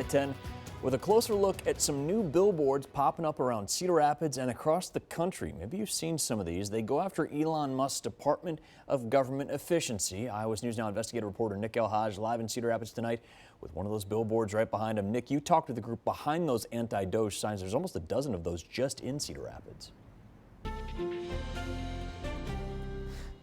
at 10 with a closer look at some new billboards popping up around Cedar Rapids and across the country. Maybe you've seen some of these. They go after Elon Musk's Department of Government Efficiency. Iowa's News Now investigative reporter Nick Elhaj live in Cedar Rapids tonight with one of those billboards right behind him. Nick, you talked to the group behind those anti-DOGE signs. There's almost a dozen of those just in Cedar Rapids.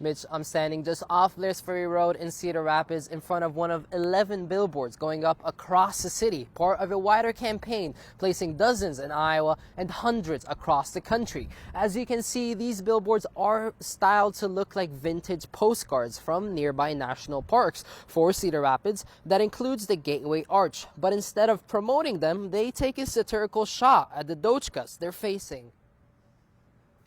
Mitch, I'm standing just off Blair's Ferry Road in Cedar Rapids in front of one of 11 billboards going up across the city, part of a wider campaign placing dozens in Iowa and hundreds across the country. As you can see, these billboards are styled to look like vintage postcards from nearby national parks for Cedar Rapids. That includes the Gateway Arch. But instead of promoting them, they take a satirical shot at the DOGE cuts they're facing.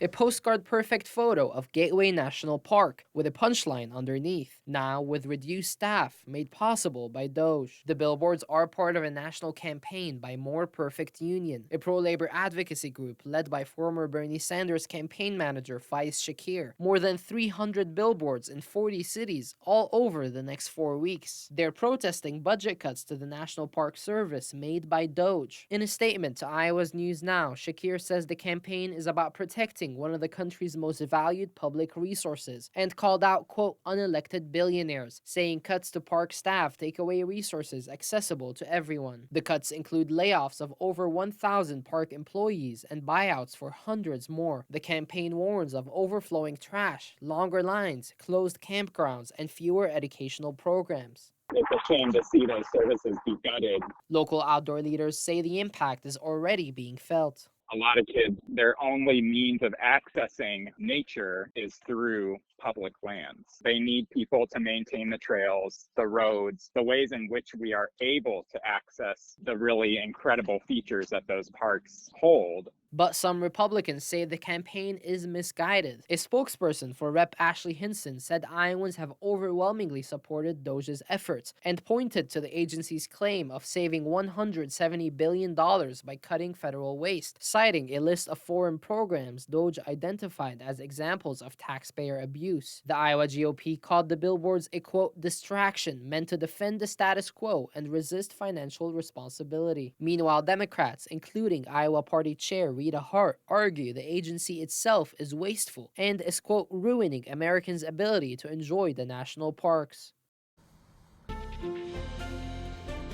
A postcard-perfect photo of Gateway National Park with a punchline underneath, now with reduced staff made possible by DOGE. The billboards are part of a national campaign by More Perfect Union, a pro-labor advocacy group led by former Bernie Sanders campaign manager Faiz Shakir. More than 300 billboards in 40 cities all over the next 4 weeks. They're protesting budget cuts to the National Park Service made by DOGE. In a statement to Iowa's News Now, Shakir says the campaign is about protecting one of the country's most valued public resources and called out, quote, unelected billionaires, saying cuts to park staff take away resources accessible to everyone. The cuts include layoffs of over 1,000 park employees and buyouts for hundreds more. The campaign warns of overflowing trash, longer lines, closed campgrounds, and fewer educational programs. It's a shame to see those services be gutted. Local outdoor leaders say the impact is already being felt. A lot of kids, their only means of accessing nature is through public lands. They need people to maintain the trails, the roads, the ways in which we are able to access the really incredible features that those parks hold. But some Republicans say the campaign is misguided. A spokesperson for Rep. Ashley Hinson said Iowans have overwhelmingly supported DOGE's efforts and pointed to the agency's claim of saving $170 billion by cutting federal waste, citing a list of foreign programs DOGE identified as examples of taxpayer abuse. The Iowa GOP called the billboards a, quote, distraction meant to defend the status quo and resist financial responsibility. Meanwhile, Democrats, including Iowa Party Chair Rita Hart, argue the agency itself is wasteful and is, quote, ruining Americans' ability to enjoy the national parks.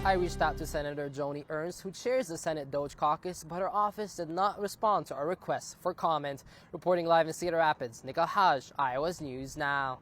I reached out to Senator Joni Ernst, who chairs the Senate DOGE caucus, but her office did not respond to our request for comment. Reporting live in Cedar Rapids, Nick Elhaj, Iowa's News Now.